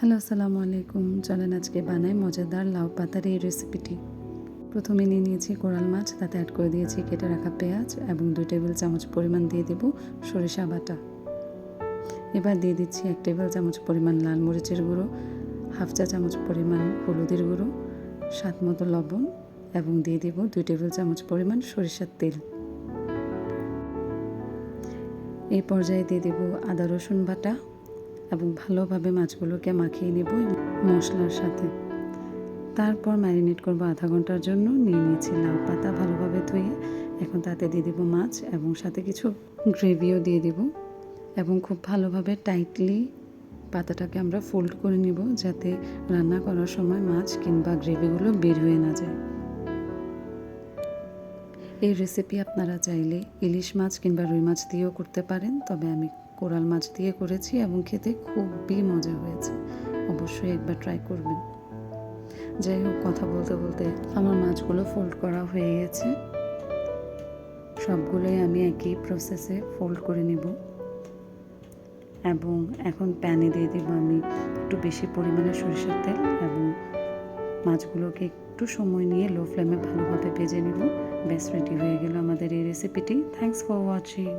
Hello, আসসালামু আলাইকুম। চলেন আজকে বানাই মজাদার লাউ পাতার এই রেসিপিটি। প্রথমে নিয়ে নিয়েছি কোরাল মাছ, তাতে অ্যাড করে দিয়েছি কেটে রাখা পেঁয়াজ এবং 2 টেবিল চামচ পরিমাণ দিয়ে দেব সরিষা বাটা। এবার দিয়ে দিচ্ছি 1 টেবিল চামচ পরিমাণ লাল মরিচের গুঁড়ো, হাফ চা চামচ পরিমাণ হলুদের গুঁড়ো, স্বাদ মতো লবণ এবং দিয়ে দেব 2 টেবিল চামচ পরিমাণ সরিষার তেল। এই পর্যায়ে দিয়ে দেব আদা রসুন বাটা এবং ভালোভাবে মাছগুলোকে মাখিয়ে নেব মশলার সাথে। তারপর ম্যারিনেট করব আধা ঘন্টার জন্য। নিয়ে নিয়েছি লাউ পাতা ভালোভাবে ধুয়ে। এখন তাতে দিয়ে দেব মাছ এবং সাথে কিছু গ্রেভিও দিয়ে দেব এবং খুব ভালোভাবে টাইটলি পাতাটাকে আমরা ফোল্ড করে নেব, যাতে রান্না করার সময় মাছ কিংবা গ্রেভিগুলো বের হয়ে না যায়। এই রেসিপি আপনারা চাইলে ইলিশ মাছ কিংবা রুই মাছ দিয়েও করতে পারেন, তবে আমি কোরাল মাছ দিয়ে করেছি এবং খেতে খুবই মজা হয়েছে। অবশ্যই একবার ট্রাই করবেন। যাই হোক, কথা বলতে বলতে আমার মাছগুলো ফোল্ড করা হয়ে গেছে। সবগুলোই আমি একই প্রসেসে ফোল্ড করে নেব এবং এখন প্যানে দিয়ে দেব আমি একটু বেশি পরিমাণে সরিষার তেল এবং মাছগুলোকে একটু সময় নিয়ে লো ফ্লেমে ভালোভাবে ভেজে নেব। ব্যাস, রেডি হয়ে গেল আমাদের এই রেসিপিটি। Thanks for watching.